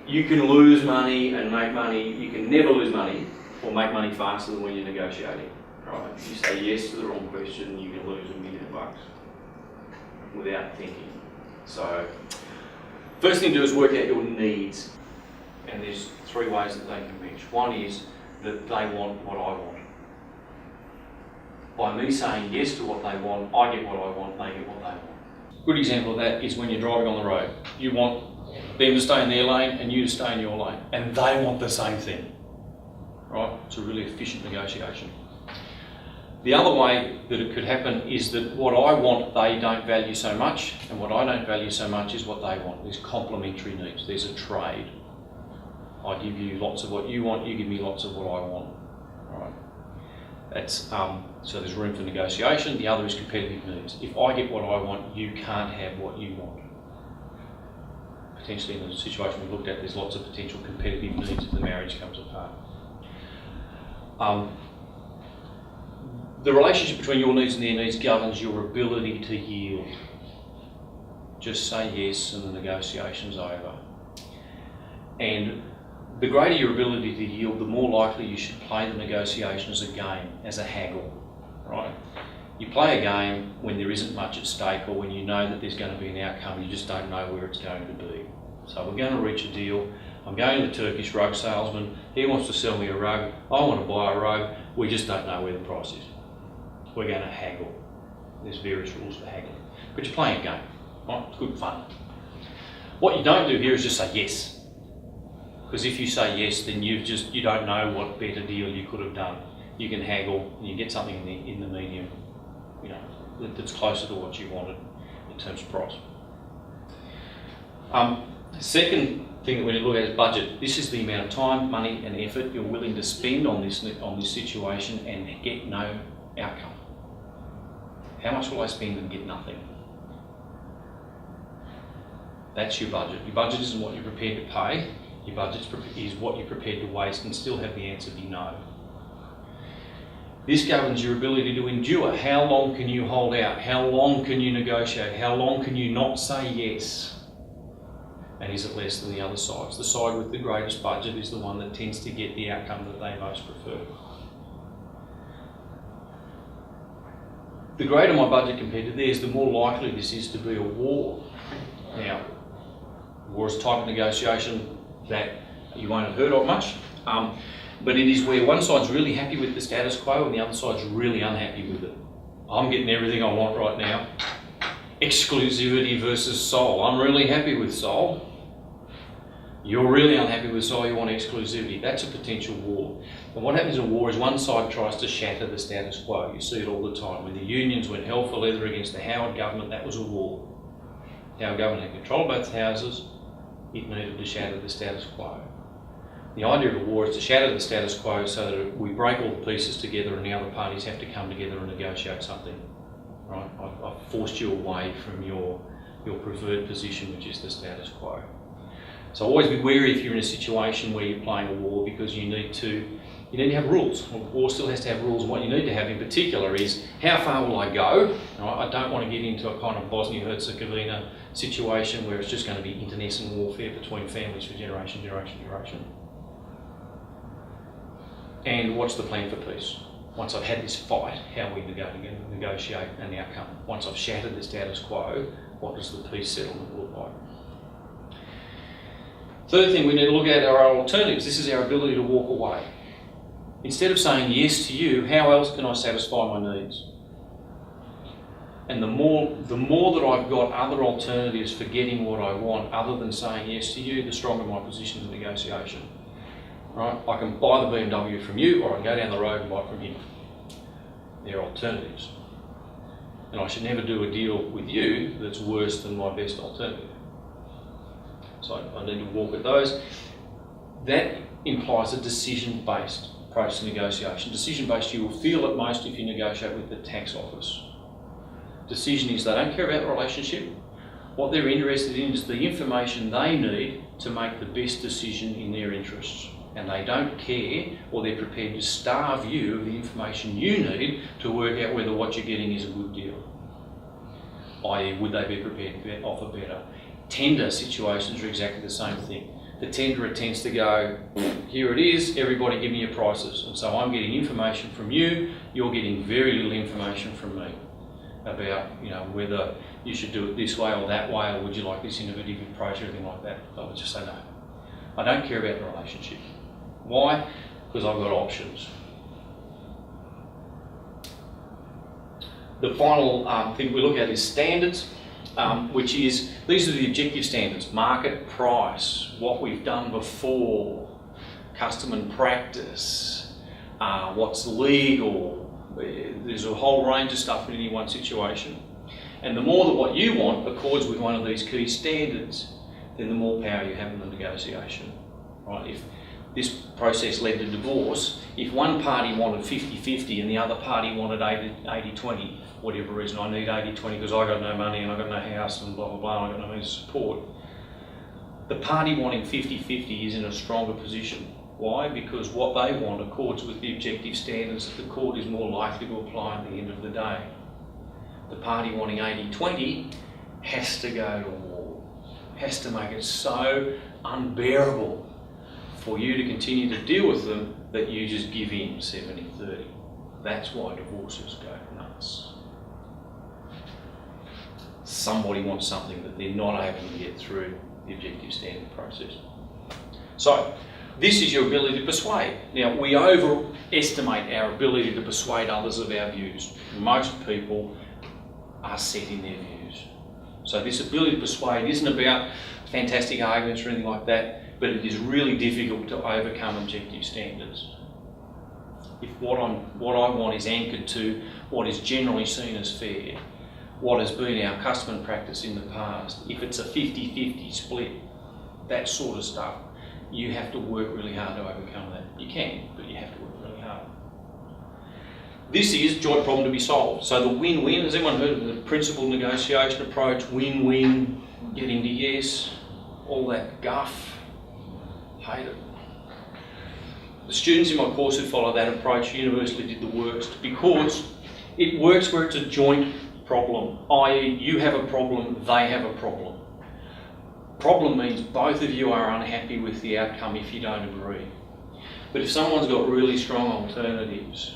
You can lose money and make money. You can never lose money or make money faster than when you're negotiating. Right? If you say yes to the wrong question, you can lose $1 million without thinking. So, first thing to do is work out your needs. And there's 3 ways that they can match. One is that they want what I want. By me saying yes to what they want, I get what I want, they get what they want. Good example of that is when you're driving on the road. You want them to stay in their lane and you to stay in your lane. And they want the same thing. Right? It's a really efficient negotiation. The other way that it could happen is that what I want they don't value so much, and what I don't value so much is what they want. There's complementary needs. There's a trade. I give you lots of what you want, you give me lots of what I want. Right? That's so there's room for negotiation. The other is competitive needs. If I get what I want, you can't have what you want. Potentially in the situation we looked at, there's lots of potential competitive needs if the marriage comes apart. The relationship between your needs and their needs governs your ability to yield. Just say yes and the negotiation's over. And the greater your ability to yield, the more likely you should play the negotiation as a game, as a haggle, right? You play a game when there isn't much at stake or when you know that there's going to be an outcome, you just don't know where it's going to be. So we're going to reach a deal. I'm going to the Turkish rug salesman. He wants to sell me a rug. I want to buy a rug. We just don't know where the price is. We're going to haggle. There's various rules for haggling. But you're playing a game, right? It's good fun. What you don't do here is just say yes. Because if you say yes, then you don't know what better deal you could have done. You can haggle and you get something in the medium, that's closer to what you wanted in terms of price. Second thing that we need to look at is budget. This is the amount of time, money and effort you're willing to spend on this situation and get no outcome. How much will I spend and get nothing? That's your budget. Your budget isn't what you're prepared to pay. Your budget is what you're prepared to waste and still have the answer be no. This governs your ability to endure. How long can you hold out? How long can you negotiate? How long can you not say yes? And is it less than the other sides? The side with the greatest budget is the one that tends to get the outcome that they most prefer. The greater my budget compared to theirs, the more likely this is to be a war. Now, war is a type of negotiation that you won't have heard of much, but it is where one side's really happy with the status quo and the other side's really unhappy with it. I'm getting everything I want right now. Exclusivity versus soul. I'm really happy with soul. You're really unhappy with soul, you want exclusivity. That's a potential war. And what happens in war is one side tries to shatter the status quo. You see it all the time. When the unions went hell for leather against the Howard government, that was a war. The Howard government had control of both houses. It needed to shatter the status quo. The idea of a war is to shatter the status quo so that we break all the pieces together and the other parties have to come together and negotiate something. Right? I've forced you away from your preferred position, which is the status quo. So always be wary if you're in a situation where you're playing a war, because you need to have rules. War still has to have rules, and what you need to have in particular is how far will I go? Right? I don't want to get into a kind of Bosnia-Herzegovina situation where it's just going to be internecine warfare between families for generation. And what's the plan for peace? Once I've had this fight, how are we going to negotiate an outcome? Once I've shattered the status quo, what does the peace settlement look like? Third thing we need to look at are our alternatives. This is our ability to walk away. Instead of saying yes to you, how else can I satisfy my needs? And the more that I've got other alternatives for getting what I want other than saying yes to you, the stronger my position in negotiation. Right? I can buy the BMW from you, or I can go down the road and buy it from him. They're alternatives. And I should never do a deal with you that's worse than my best alternative. So I need to walk at those. That implies a decision-based approach to negotiation. Decision-based you will feel at most if you negotiate with the tax office. Decision is they don't care about the relationship. What they're interested in is the information they need to make the best decision in their interests. And they don't care, or they're prepared to starve you of the information you need to work out whether what you're getting is a good deal. I.e., would they be prepared to offer better? Tender situations are exactly the same thing. the tenderer tends to go, here it is, everybody give me your prices. And so I'm getting information from you, you're getting very little information from me about, you know, whether you should do it this way or that way, or would you like this innovative approach or anything like that. I would just say no. I don't care about the relationship. Why? Because I've got options. The final thing we look at is standards, which is, these are the objective standards: market, price, what we've done before, custom and practice, what's legal. There's a whole range of stuff in any one situation. And the more that what you want accords with one of these key standards, then the more power you have in the negotiation. Right? If this process led to divorce, if one party wanted 50-50 and the other party wanted 80-20, whatever reason, I need 80-20 because I got no money and I got no house and blah blah blah, and I got no means of support. The party wanting 50-50 is in a stronger position. Why? Because what they want accords with the objective standards that the court is more likely to apply at the end of the day. The party wanting 80-20 has to go to war, has to make it so unbearable for you to continue to deal with them that you just give in 70-30. That's why divorces go nuts. Somebody wants something that they're not able to get through the objective standard process. So, this is your ability to persuade. Now, we overestimate our ability to persuade others of our views. Most people are set in their views. So this ability to persuade isn't about fantastic arguments or anything like that, but it is really difficult to overcome objective standards. If what I want is anchored to what is generally seen as fair, what has been our custom and practice in the past, if it's a 50-50 split, that sort of stuff, you have to work really hard to overcome that. You can, but you have to work really hard. This is joint problem to be solved. So the win-win, has anyone heard of the principled negotiation approach? Win-win, getting to yes, all that guff. Hate it. The students in my course who follow that approach universally did the worst, because it works where it's a joint problem, i.e. you have a problem, they have a problem. Problem means both of you are unhappy with the outcome if you don't agree. But if someone's got really strong alternatives,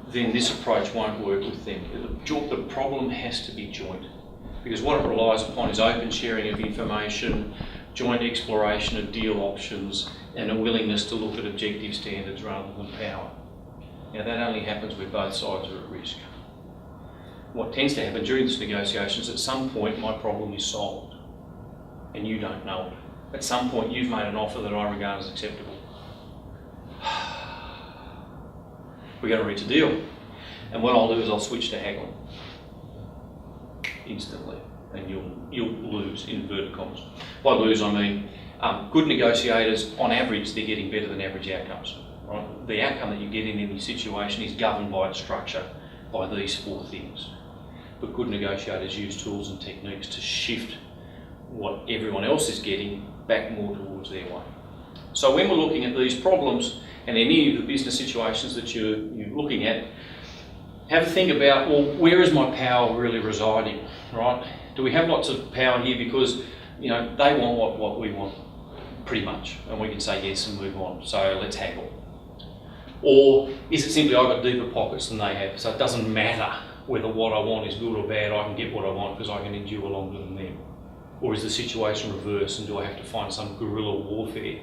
then this approach won't work with them. The problem has to be joint, because what it relies upon is open sharing of information, joint exploration of deal options, and a willingness to look at objective standards rather than power. Now that only happens where both sides are at risk. What tends to happen during this negotiation is at some point my problem is solved, and you don't know it. At some point you've made an offer that I regard as acceptable. We're going to reach a deal, and what I'll do is I'll switch to haggling instantly, and you'll lose, in inverted commas. By lose I mean good negotiators, on average, they're getting better than average outcomes. Right? The outcome that you get in any situation is governed by its structure, by these four things. But good negotiators use tools and techniques to shift what everyone else is getting back more towards their way. So when we're looking at these problems and any of the business situations that you're looking at, have a think about, well, where is my power really residing, right? Do we have lots of power here because, they want what we want, pretty much, and we can say yes and move on, so let's haggle. Or is it simply I've got deeper pockets than they have, so it doesn't matter whether what I want is good or bad, I can get what I want because I can endure longer than them? Or is the situation reversed, and do I have to find some guerrilla warfare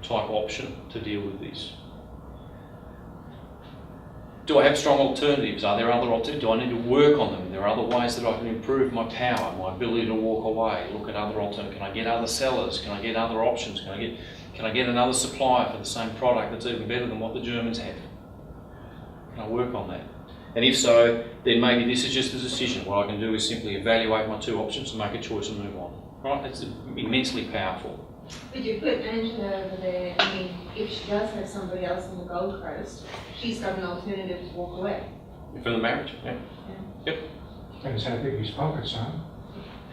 type option to deal with this? Do I have strong alternatives? Are there other alternatives? Do I need to work on them? There are other ways that I can improve my power, my ability to walk away, look at other alternatives. Can I get other sellers? Can I get other options? Can I get another supplier for the same product that's even better than what the Germans have? Can I work on that? And if so, then maybe this is just a decision. What I can do is simply evaluate my two options and make a choice and move on. Right? That's immensely powerful. But you put Angela over there, if she does have somebody else on the Gold Coast, she's got an alternative to walk away. For the marriage, yeah. Yep. Depends how big his pockets are.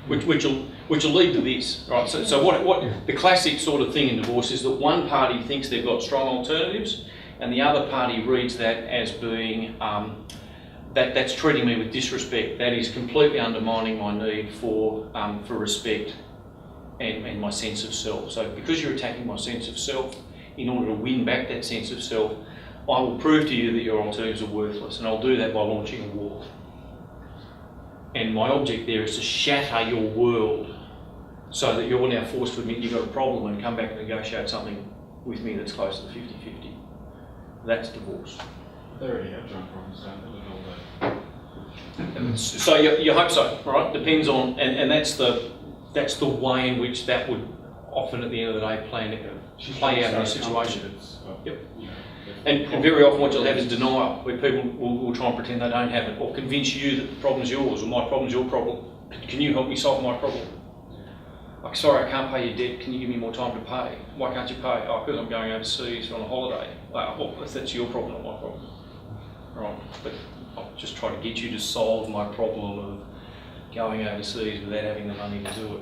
Which will lead to this, right? So what the classic sort of thing in divorce is that one party thinks they've got strong alternatives, and the other party reads that as being that's treating me with disrespect. That is completely undermining my need for respect and my sense of self. So because you're attacking my sense of self, in order to win back that sense of self, I will prove to you that your alternatives are worthless, and I'll do that by launching a war. And my object there is to shatter your world so that you're now forced to admit you've got a problem and come back and negotiate something with me that's close to 50-50. That's divorce. They already have joint problems, don't they, with all that? So you hope so, right? Depends on, and that's the way in which that would often at the end of the day play out in a situation. Yep. And very often what you'll have is denial, where people will try and pretend they don't have it, or convince you that the problem's yours, or my problem's your problem. Can you help me solve my problem? Like, sorry, I can't pay your debt, can you give me more time to pay? Why can't you pay? Oh, because I'm going overseas on a holiday. Well, that's your problem, not my problem. Right, but I'll just try to get you to solve my problem of going overseas without having the money to do it.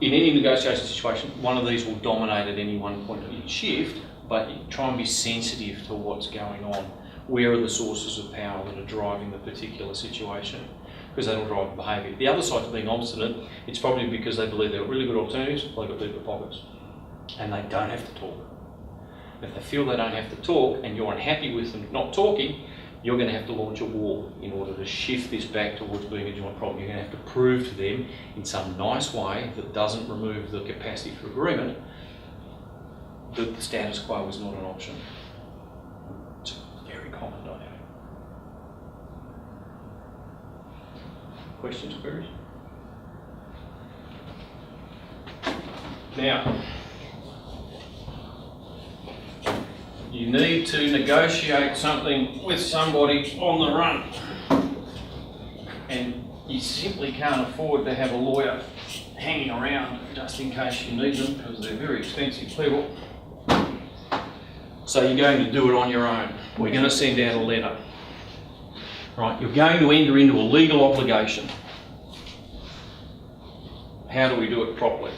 In any negotiation situation, one of these will dominate at any one point. You shift, but you try and be sensitive to what's going on. Where are the sources of power that are driving the particular situation? Because that'll drive behaviour. The other side to being obstinate, it's probably because they believe they've got really good alternatives, they've got deeper pockets, and they don't have to talk. If they feel they don't have to talk and you're unhappy with them not talking, you're going to have to launch a war in order to shift this back towards being a joint problem. You're going to have to prove to them in some nice way that doesn't remove the capacity for agreement that the status quo is not an option. It's a very common dynamic. Questions, queries? Now, you need to negotiate something with somebody on the run, and you simply can't afford to have a lawyer hanging around just in case you need them, because they're very expensive people. So you're going to do it on your own. We're going to send out a letter. Right, you're going to enter into a legal obligation. How do we do it properly?